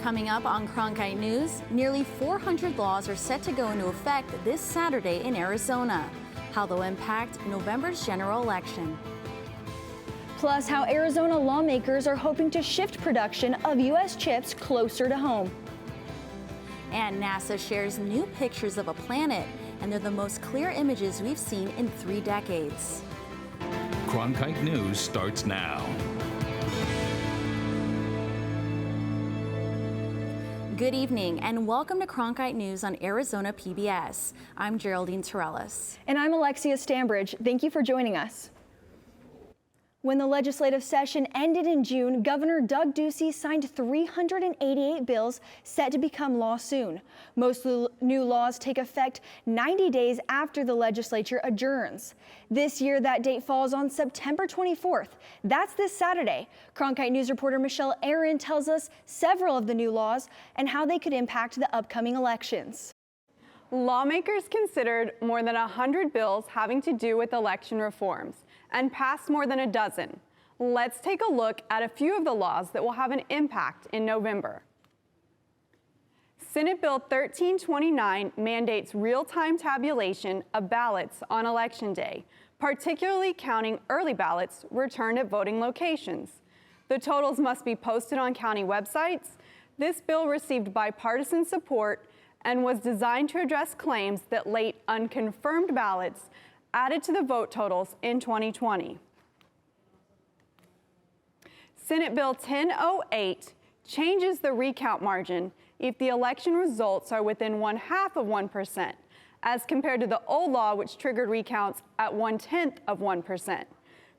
Coming up on Cronkite News, nearly 400 laws are set to go into effect this Saturday in Arizona. How they'll impact November's general election. Plus, how Arizona lawmakers are hoping to shift production of U.S. chips closer to home. And NASA shares new pictures of a planet, and they're the most clear images we've seen in 3 decades. Cronkite News starts now. Good evening and welcome to Cronkite News on Arizona PBS. I'm Geraldine Torellis. And I'm Alexia Stambridge. Thank you for joining us. When the legislative session ended in June, Governor Doug Ducey signed 388 bills set to become law soon. Most new laws take effect 90 days after the legislature adjourns. This year, that date falls on September 24th. That's this Saturday. Cronkite News reporter Michelle Aaron tells us several of the new laws and how they could impact the upcoming elections. Lawmakers considered more than 100 bills having to do with election reforms and passed more than a dozen. Let's take a look at a few of the laws that will have an impact in November. Senate Bill 1329 mandates real-time tabulation of ballots on Election Day, particularly counting early ballots returned at voting locations. The totals must be posted on county websites. This bill received bipartisan support and was designed to address claims that late unconfirmed ballots added to the vote totals in 2020. Senate Bill 1008 changes the recount margin if the election results are within 0.5%, as compared to the old law which triggered recounts at 0.1%.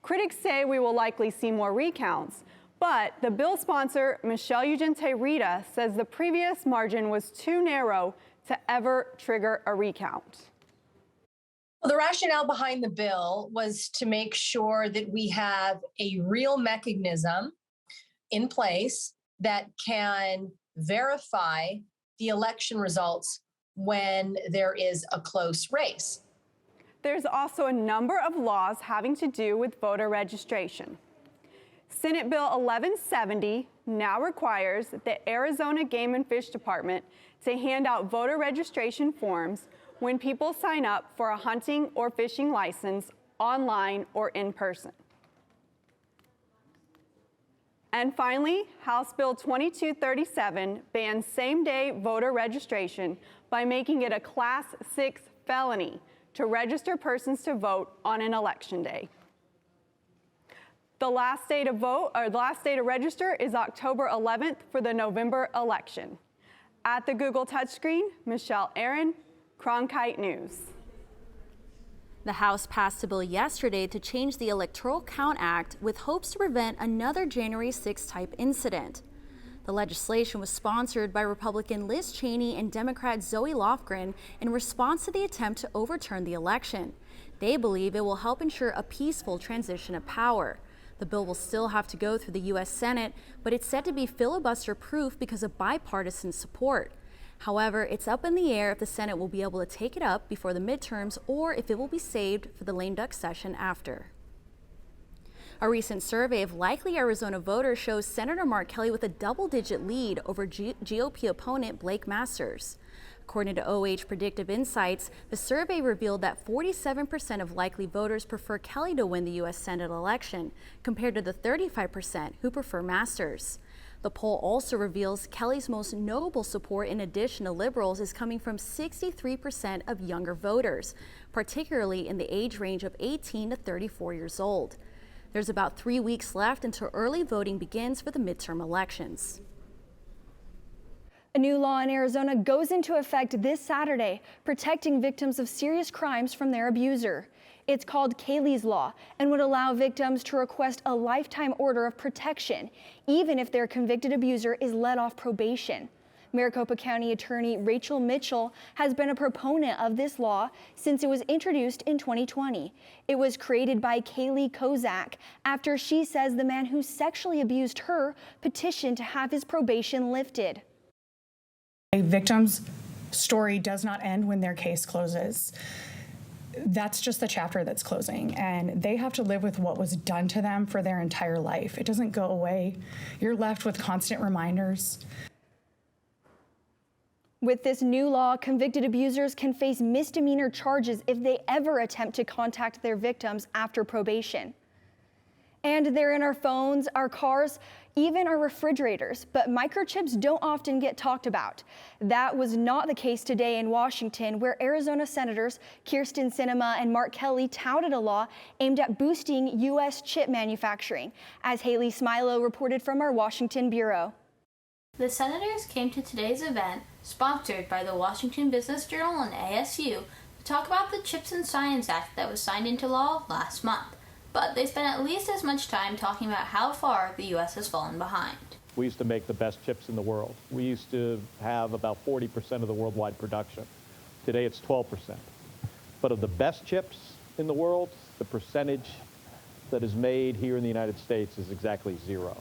Critics say we will likely see more recounts, but the bill sponsor, Michelle Ugente-Rita, says the previous margin was too narrow to ever trigger a recount. The rationale behind the bill was to make sure that we have a real mechanism in place that can verify the election results when there is a close race. There's also a number of laws having to do with voter registration. Senate Bill 1170 now requires the Arizona Game and Fish Department to hand out voter registration forms when people sign up for a hunting or fishing license online or in person. And finally, House Bill 2237 bans same-day voter registration by making it a Class 6 felony to register persons to vote on an election day. The last day to vote, or the last day to register, is October 11th for the November election. At the Google touchscreen, Michelle Aaron, Cronkite News. The House passed a bill yesterday to change the Electoral Count Act with hopes to prevent another January 6 type incident. The legislation was sponsored by Republican Liz Cheney and Democrat Zoe Lofgren in response to the attempt to overturn the election. They believe it will help ensure a peaceful transition of power. The bill will still have to go through the U.S. Senate, but it's said to be filibuster-proof because of bipartisan support. However, it's up in the air if the Senate will be able to take it up before the midterms or if it will be saved for the lame duck session after. A recent survey of likely Arizona voters shows Senator Mark Kelly with a double-digit lead over GOP opponent Blake Masters. According to OH Predictive Insights, the survey revealed that 47% of likely voters prefer Kelly to win the U.S. Senate election, compared to the 35% who prefer Masters. The poll also reveals Kelly's most notable support, in addition to liberals, is coming from 63% of younger voters, particularly in the age range of 18 to 34 years old. There's about 3 weeks left until early voting begins for the midterm elections. A new law in Arizona goes into effect this Saturday, protecting victims of serious crimes from their abuser. It's called Kaylees Law and would allow victims to request a lifetime order of protection, even if their convicted abuser is let off probation. Maricopa County Attorney Rachel Mitchell has been a proponent of this law since it was introduced in 2020. It was created by Kaylee Kozak after she says the man who sexually abused her petitioned to have his probation lifted. A victim's story does not end when their case closes. That's just the chapter that's closing, and they have to live with what was done to them for their entire life. It doesn't go away. You're left with constant reminders. With this new law, convicted abusers can face misdemeanor charges if they ever attempt to contact their victims after probation. And they're in our phones, our cars, even our refrigerators, but microchips don't often get talked about. That was not the case today in Washington, where Arizona Senators Kyrsten Sinema and Mark Kelly touted a law aimed at boosting U.S. chip manufacturing, as Haley Smilo reported from our Washington bureau. The senators came to today's event, sponsored by the Washington Business Journal and ASU, to talk about the Chips and Science Act that was signed into law last month. But they spent at least as much time talking about how far the U.S. has fallen behind. We used to make the best chips in the world. We used to have about 40% of the worldwide production. Today it's 12%. But of the best chips in the world, the percentage that is made here in the United States is exactly zero.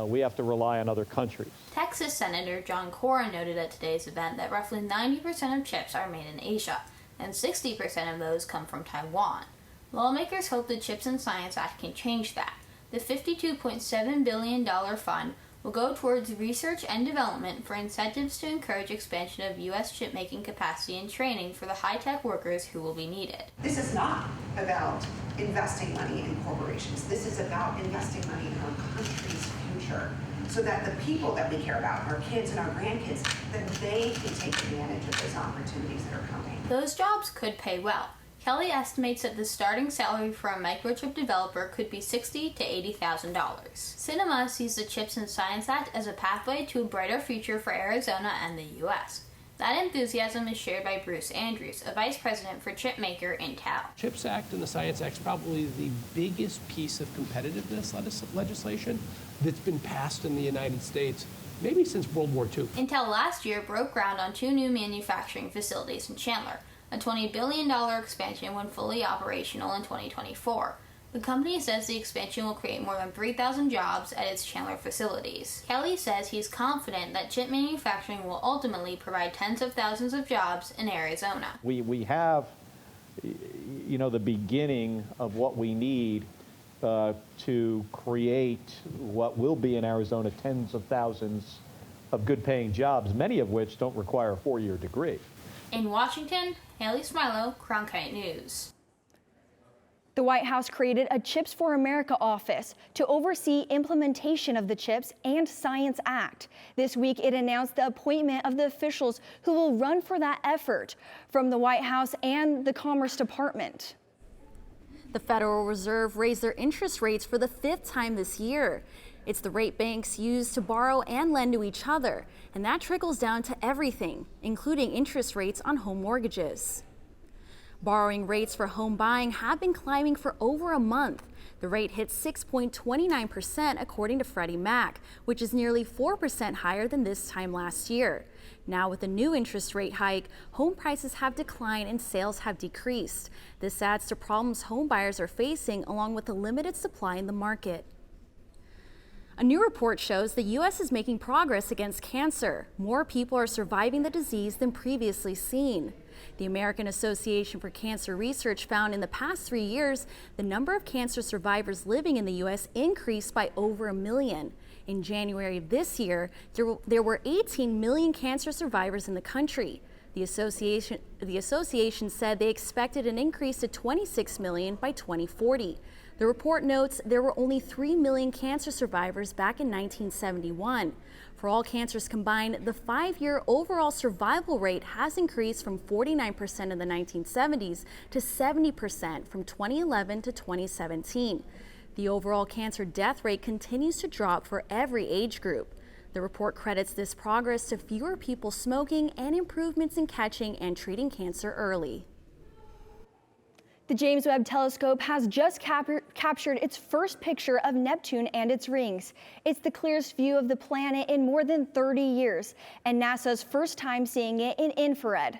We have to rely on other countries. Texas Senator John Cornyn noted at today's event that roughly 90% of chips are made in Asia, and 60% of those come from Taiwan. Lawmakers hope the Chips and Science Act can change that. The $52.7 billion fund will go towards research and development for incentives to encourage expansion of U.S. chip-making capacity and training for the high-tech workers who will be needed. This is not about investing money in corporations. This is about investing money in our country's future, so that the people that we care about, our kids and our grandkids, that they can take advantage of those opportunities that are coming. Those jobs could pay well. Kelly estimates that the starting salary for a microchip developer could be $60,000 to $80,000. Sinema sees the Chips and Science Act as a pathway to a brighter future for Arizona and the U.S. That enthusiasm is shared by Bruce Andrews, a vice president for chipmaker Intel. CHIPS Act and the Science Act is probably the biggest piece of competitiveness legislation that's been passed in the United States maybe since World War II. Intel last year broke ground on 2 new manufacturing facilities in Chandler, a $20 billion expansion when fully operational in 2024. The company says the expansion will create more than 3,000 jobs at its Chandler facilities. Kelly says he's confident that chip manufacturing will ultimately provide tens of thousands of jobs in Arizona. We have, the beginning of what we need to create what will be in Arizona tens of thousands of good-paying jobs, many of which don't require a 4-year degree. In Washington, Haley Smilo, Cronkite News. The White House created a Chips for America office to oversee implementation of the Chips and Science Act. This week, it announced the appointment of the officials who will run for that effort from the White House and the Commerce Department. The Federal Reserve raised their interest rates for the 5th time this year. It's the rate banks use to borrow and lend to each other, and that trickles down to everything, including interest rates on home mortgages. Borrowing rates for home buying have been climbing for over a month. The rate hit 6.29% according to Freddie Mac, which is nearly 4% higher than this time last year. Now with the new interest rate hike, home prices have declined and sales have decreased. This adds to problems home buyers are facing, along with the limited supply in the market. A new report shows the U.S. is making progress against cancer. More people are surviving the disease than previously seen. The American Association for Cancer Research found in the past 3 years, the number of cancer survivors living in the U.S. increased by over 1 million. In January of this year, there were 18 million cancer survivors in the country. The association said they expected an increase to 26 million by 2040. The report notes there were only 3 million cancer survivors back in 1971. For all cancers combined, the 5-year overall survival rate has increased from 49% in the 1970s to 70% from 2011 to 2017. The overall cancer death rate continues to drop for every age group. The report credits this progress to fewer people smoking and improvements in catching and treating cancer early. The James Webb Telescope has just captured its first picture of Neptune and its rings. It's the clearest view of the planet in more than 30 years, and NASA's first time seeing it in infrared.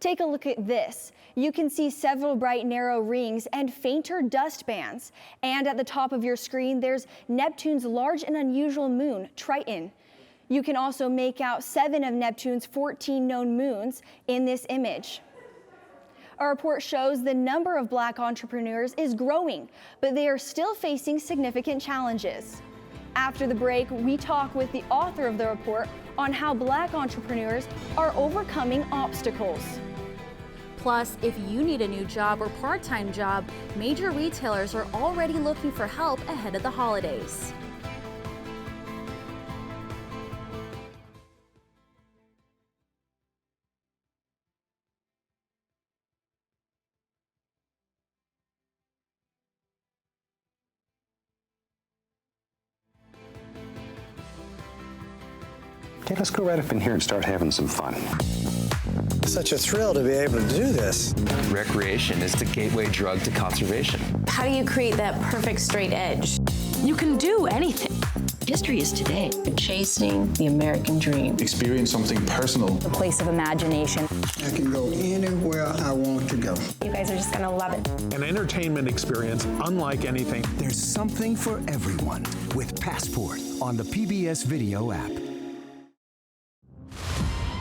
Take a look at this. You can see several bright narrow rings and fainter dust bands. And at the top of your screen, there's Neptune's large and unusual moon, Triton. You can also make out 7 of Neptune's 14 known moons in this image. A report shows the number of Black entrepreneurs is growing, but they are still facing significant challenges. After the break, we talk with the author of the report, on how Black entrepreneurs are overcoming obstacles. Plus, if you need a new job or part-time job, major retailers are already looking for help ahead of the holidays. Okay, let's go right up in here and start having some fun. Such a thrill to be able to do this. Recreation is the gateway drug to conservation. How do you create that perfect straight edge? You can do anything. History is today. Chasing the American dream. Experience something personal. A place of imagination. I can go anywhere I want to go. You guys are just gonna love it. An entertainment experience unlike anything. There's something for everyone with Passport on the PBS Video app.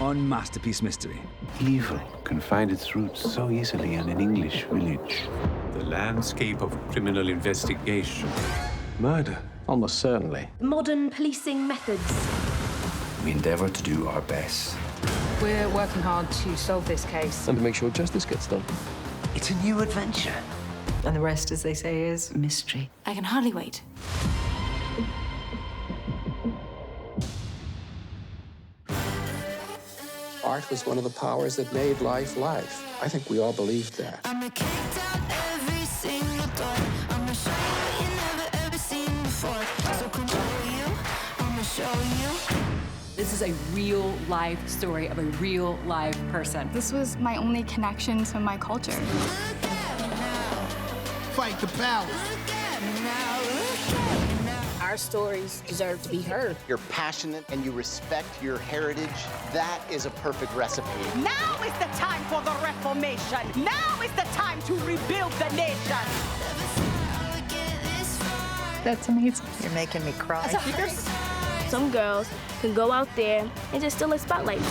On Masterpiece Mystery. Evil can find its roots so easily in an English village. The landscape of criminal investigation. Murder. Almost certainly. Modern policing methods. We endeavor to do our best. We're working hard to solve this case. And to make sure justice gets done. It's a new adventure. And the rest, as they say, is mystery. I can hardly wait. Art was one of the powers that made life life. I think we all believed that. This is a real life story of a real live person. This was my only connection to my culture. Fight the power. Our stories deserve to be heard. You're passionate and you respect your heritage. That is a perfect recipe. Now is the time for the Reformation. Now is the time to rebuild the nation. That's amazing. You're making me cry. Some girls can go out there and just steal a spotlight.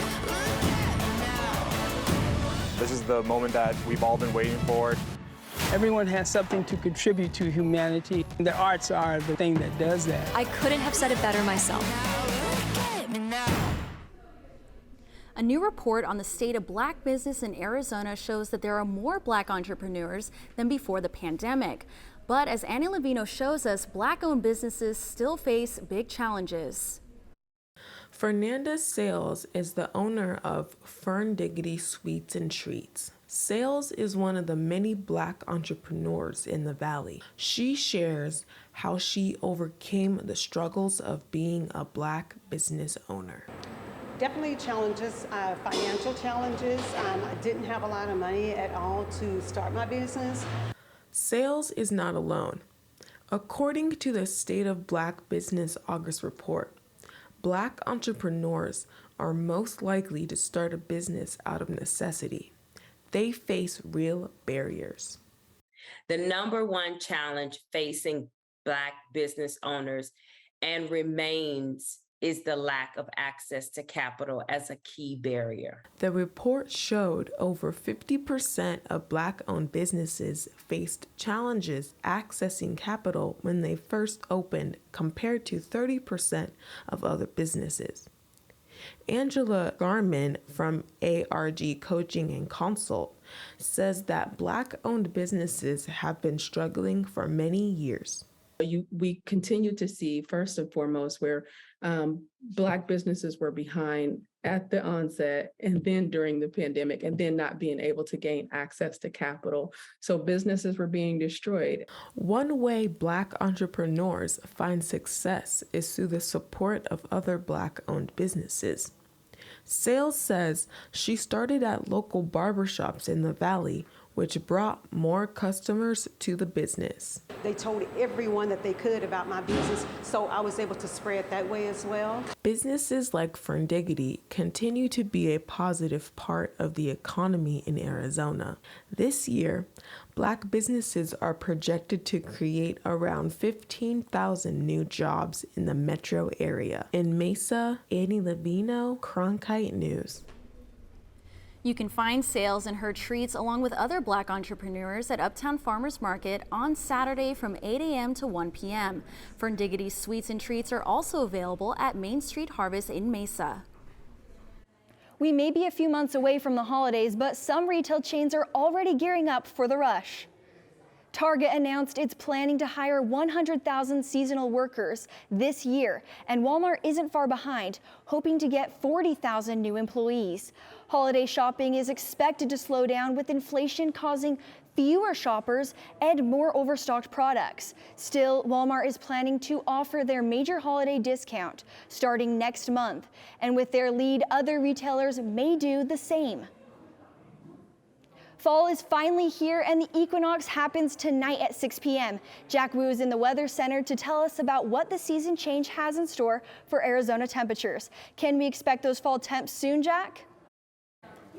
This is the moment that we've all been waiting for. Everyone has something to contribute to humanity. The arts are the thing that does that. I couldn't have said it better myself. A new report on the state of Black business in Arizona shows that there are more Black entrepreneurs than before the pandemic. But as Annie Levino shows us, Black-owned businesses still face big challenges. Fernanda Sales is the owner of Fern Diggity Sweets and Treats. Sales is one of the many Black entrepreneurs in the Valley. She shares how she overcame the struggles of being a Black business owner. Definitely challenges, financial challenges. I didn't have a lot of money at all to start my business. Sales is not alone. According to the State of Black Business August report, Black entrepreneurs are most likely to start a business out of necessity. They face real barriers. The number one challenge facing Black business owners and remains is the lack of access to capital as a key barrier. The report showed over 50% of Black-owned businesses faced challenges accessing capital when they first opened, compared to 30% of other businesses. Angela Garman from ARG Coaching and Consult says that Black-owned businesses have been struggling for many years. We continue to see, first and foremost, where Black businesses were behind at the onset and then during the pandemic, and then not being able to gain access to capital. So businesses were being destroyed. One way Black entrepreneurs find success is through the support of other Black-owned businesses. Sales says she started at local barbershops in the Valley, which brought more customers to the business. They told everyone that they could about my business, so I was able to spread that way as well. Businesses like Fern Diggity continue to be a positive part of the economy in Arizona. This year, Black businesses are projected to create around 15,000 new jobs in the metro area. In Mesa, Annie Levino, Cronkite News. You can find Sales and her treats along with other Black entrepreneurs at Uptown Farmers Market on Saturday from 8 a.m. to 1 p.m. Fern Diggity Sweets and Treats are also available at Main Street Harvest in Mesa. We may be a few months away from the holidays, but some retail chains are already gearing up for the rush. Target announced it's planning to hire 100,000 seasonal workers this year, and Walmart isn't far behind, hoping to get 40,000 new employees. Holiday shopping is expected to slow down, with inflation causing fewer shoppers and more overstocked products. Still, Walmart is planning to offer their major holiday discount starting next month, and with their lead, other retailers may do the same. Fall is finally here, and the equinox happens tonight at 6 p.m. Jack Wu is in the Weather Center to tell us about what the season change has in store for Arizona temperatures. Can we expect those fall temps soon, Jack?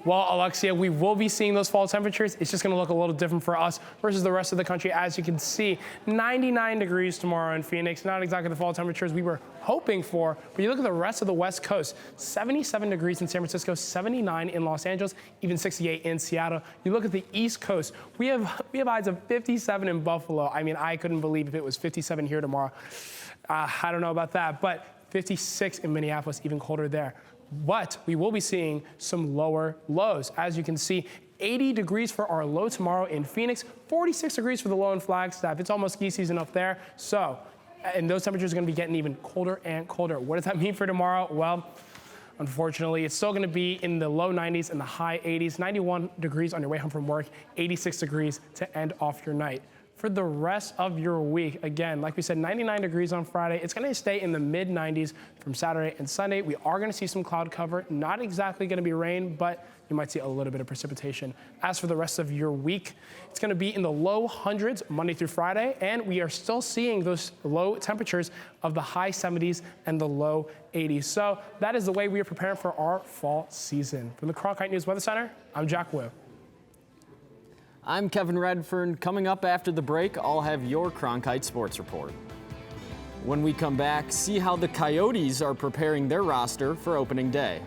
Well, Alexia, we will be seeing those fall temperatures. It's just going to look a little different for us versus the rest of the country. As you can see, 99 degrees tomorrow in Phoenix. Not exactly the fall temperatures we were hoping for, but you look at the rest of the West Coast, 77 degrees in San Francisco, 79 in Los Angeles, even 68 in Seattle. You look at the East Coast, we have highs of 57 in Buffalo. I mean, I couldn't believe if it was 57 here tomorrow. I don't know about that, but 56 in Minneapolis, even colder there. But we will be seeing some lower lows. As you can see, 80 degrees for our low tomorrow in Phoenix, 46 degrees for the low in Flagstaff. It's almost ski season up there. So, and those temperatures are going to be getting even colder and colder. What does that mean for tomorrow? Well, unfortunately, it's still going to be in the low 90s and the high 80s, 91 degrees on your way home from work, 86 degrees to end off your night. For the rest of your week, again, like we said, 99 degrees on Friday. It's going to stay in the mid-90s from Saturday and Sunday. We are going to see some cloud cover. Not exactly going to be rain, but you might see a little bit of precipitation. As for the rest of your week, it's going to be in the low hundreds Monday through Friday, and we are still seeing those low temperatures of the high 70s and the low 80s. So that is the way we are preparing for our fall season. From the Cronkite News Weather Center, I'm Jack Wu. I'm Kevin Redfern. Coming up after the break, I'll have your Cronkite Sports Report. When we come back, see how the Coyotes are preparing their roster for opening day.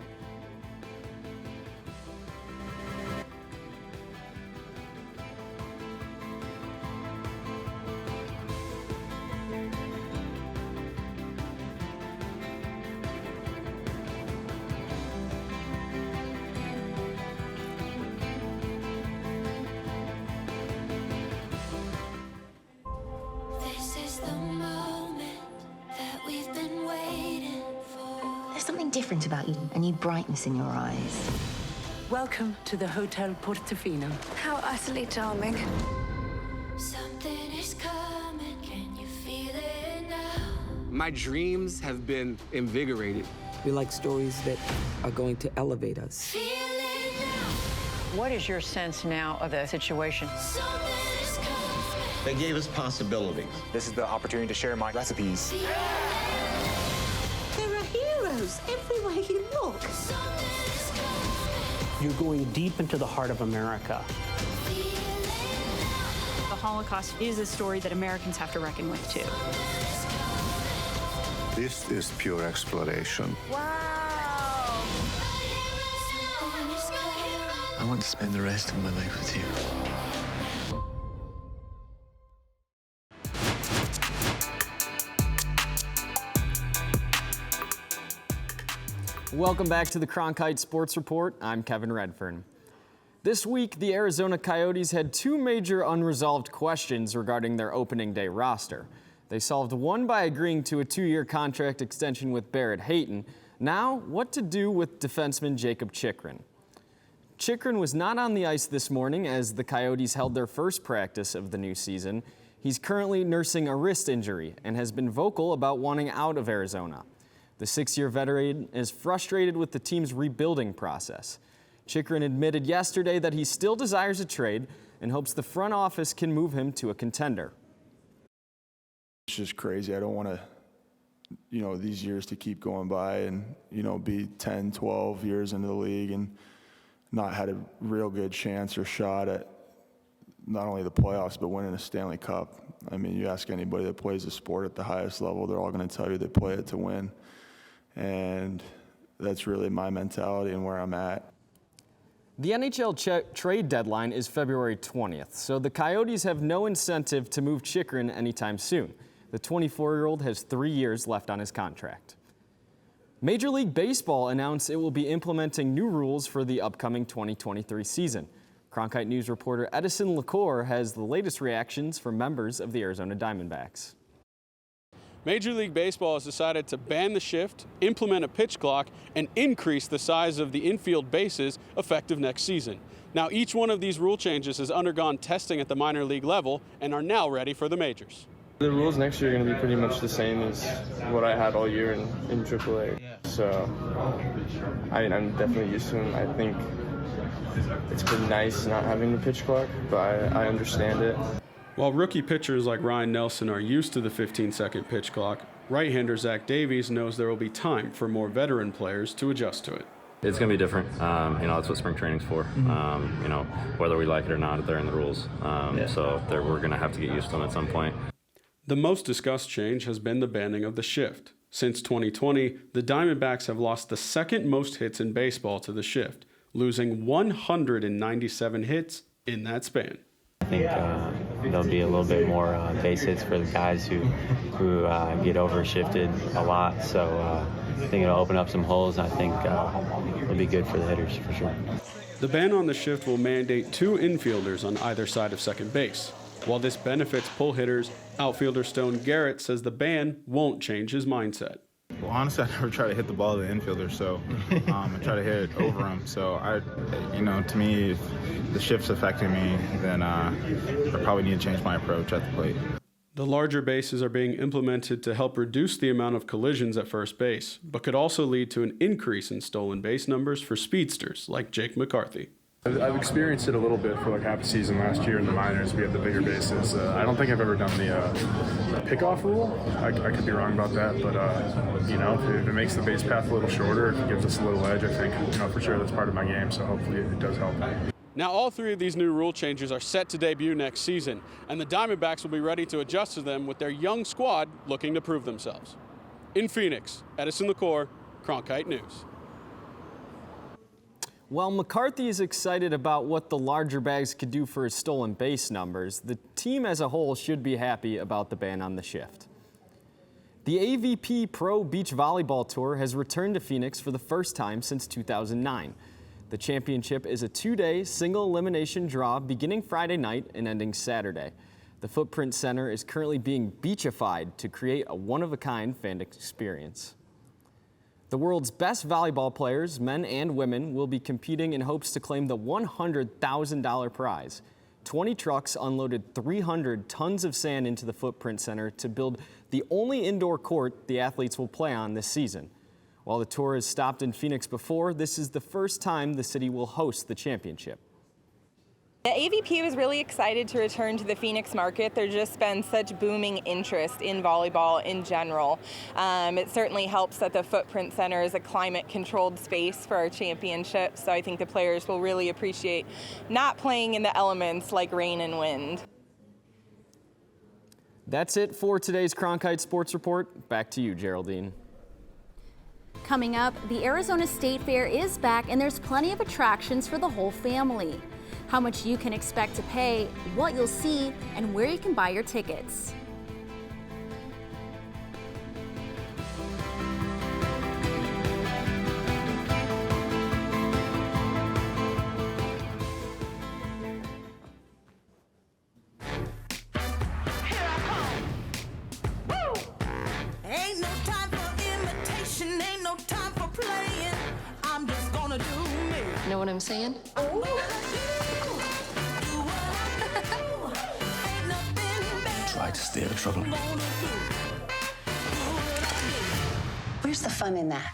Different about you, a new brightness in your eyes. Welcome to the Hotel Portofino. How utterly charming. Something is coming, can you feel it now? My dreams have been invigorated. We like stories that are going to elevate us. What is your sense now of the situation? They gave us possibilities. This is the opportunity to share my recipes. Everywhere you look. You're going deep into the heart of America. The Holocaust is a story that Americans have to reckon with, too. This is pure exploration. Wow! I want to spend the rest of my life with you. Welcome back to the Cronkite Sports Report. I'm Kevin Redfern. This week, the Arizona Coyotes had two major unresolved questions regarding their opening day roster. They solved one by agreeing to a 2-year contract extension with Barrett Hayton. Now, what to do with defenseman Jacob Chychrun. Chychrun was not on the ice this morning as the Coyotes held their first practice of the new season. He's currently nursing a wrist injury and has been vocal about wanting out of Arizona. The 6-year veteran is frustrated with the team's rebuilding process. Chychrun admitted yesterday that he still desires a trade and hopes the front office can move him to a contender. It's just crazy. I don't want to, these years to keep going by and, be 10, 12 years into the league and not had a real good chance or shot at not only the playoffs, but winning a Stanley Cup. I mean, you ask anybody that plays the sport at the highest level, they're all going to tell you they play it to win. And that's really my mentality and where I'm at. The NHL trade deadline is February 20th, so the Coyotes have no incentive to move Chychrun anytime soon. The 24-year-old has 3 years left on his contract. Major League Baseball announced it will be implementing new rules for the upcoming 2023 season. Cronkite News reporter Edison LaCour has the latest reactions from members of the Arizona Diamondbacks. Major League Baseball has decided to ban the shift, implement a pitch clock, and increase the size of the infield bases effective next season. Now, each one of these rule changes has undergone testing at the minor league level and are now ready for the majors. The rules next year are going to be pretty much the same as what I had all year in AAA. So I'm definitely used to them. I think it's pretty nice not having the pitch clock, but I understand it. While rookie pitchers like Ryan Nelson are used to the 15-second pitch clock, right-hander Zach Davies knows there will be time for more veteran players to adjust to it. It's going to be different. That's what spring training's for. Whether we like it or not, they're in the rules. So we're going to have to get used to them at some point. The most discussed change has been the banning of the shift. Since 2020, the Diamondbacks have lost the second most hits in baseball to the shift, losing 197 hits in that span. I think there'll be a little bit more base hits for the guys who get overshifted a lot. So I think it'll open up some holes, and I think it'll be good for the hitters for sure. The ban on the shift will mandate 2 infielders on either side of second base. While this benefits pull hitters, outfielder Stone Garrett says the ban won't change his mindset. Well, honestly, I never try to hit the ball to the infielder, so I try to hit it over him. So to me, if the shift's affecting me, then I probably need to change my approach at the plate. The larger bases are being implemented to help reduce the amount of collisions at first base, but could also lead to an increase in stolen base numbers for speedsters like Jake McCarthy. I've experienced it a little bit for like half a season last year in the minors. We had the bigger bases. I don't think I've ever done the pickoff rule. I could be wrong about that, but if it makes the base path a little shorter, if it gives us a little edge, I think for sure that's part of my game. So hopefully it does help. Now all 3 of these new rule changes are set to debut next season, and the Diamondbacks will be ready to adjust to them with their young squad looking to prove themselves. In Phoenix, Edison LaCour, Cronkite News. While McCarthy is excited about what the larger bags could do for his stolen base numbers, the team as a whole should be happy about the ban on the shift. The AVP Pro Beach Volleyball Tour has returned to Phoenix for the first time since 2009. The championship is a 2-day single elimination draw beginning Friday night and ending Saturday. The Footprint Center is currently being beachified to create a one-of-a-kind fan experience. The world's best volleyball players, men and women, will be competing in hopes to claim the $100,000 prize. 20 trucks unloaded 300 tons of sand into the Footprint Center to build the only indoor court the athletes will play on this season. While the tour has stopped in Phoenix before, this is the first time the city will host the championship. The AVP was really excited to return to the Phoenix market. There's just been such booming interest in volleyball in general. It certainly helps that the Footprint Center is a climate-controlled space for our championship, so I think the players will really appreciate not playing in the elements like rain and wind. That's it for today's Cronkite Sports Report. Back to you, Geraldine. Coming up, the Arizona State Fair is back, and there's plenty of attractions for the whole family. How much you can expect to pay, what you'll see, and where you can buy your tickets. Ain't no time for imitation, ain't no time for playing. I'm just gonna do me. Know what I'm saying? Try to stay out of trouble. Where's the fun in that?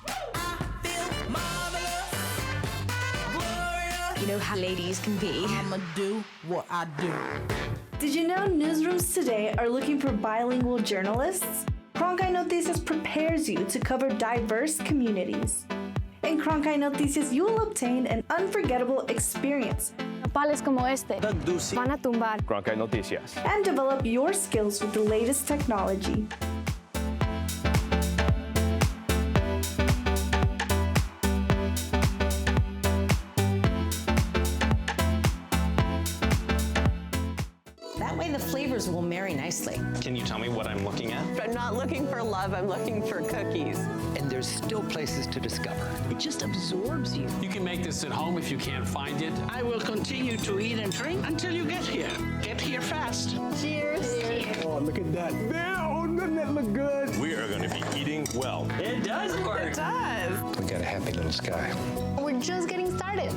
You know how ladies can be. I'ma do what I do. Did you know newsrooms today are looking for bilingual journalists? Cronkite Noticias prepares you to cover diverse communities. In Cronkite Noticias, you will obtain an unforgettable experience. Nopales como este van a tumbar. Cronkite Noticias. And develop your skills with the latest technology. That way the flavors will marry nicely. Can you tell me what I'm looking at? I'm not looking for love, I'm looking for cookies. And there's still places to discover. It just absorbs you. You can make this at home if you can't find it. I will continue to eat and drink until you get here. Get here fast. Cheers. Oh, look at that. Oh, doesn't that look good? We are going to be eating well. It does work. It does. We got a happy little sky. We're just getting started.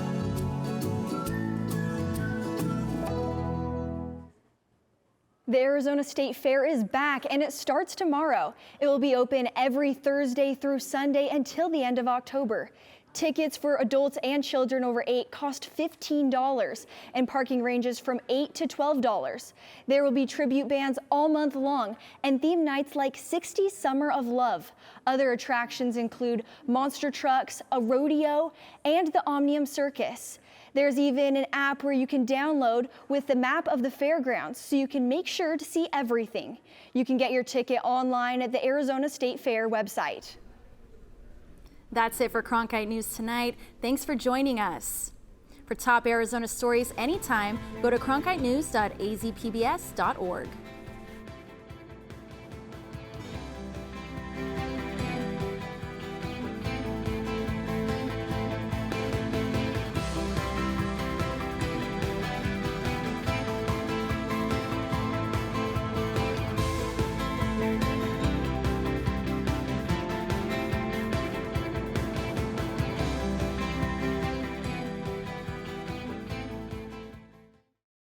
The Arizona State Fair is back and it starts tomorrow. It will be open every Thursday through Sunday until the end of October. Tickets for adults and children over 8 cost $15 and parking ranges from $8 to $12. There will be tribute bands all month long and theme nights like 60 Summer of Love. Other attractions include monster trucks, a rodeo, and the Omnium Circus. There's even an app where you can download with the map of the fairgrounds so you can make sure to see everything. You can get your ticket online at the Arizona State Fair website. That's it for Cronkite News tonight. Thanks for joining us. For top Arizona stories anytime, go to cronkitenews.azpbs.org.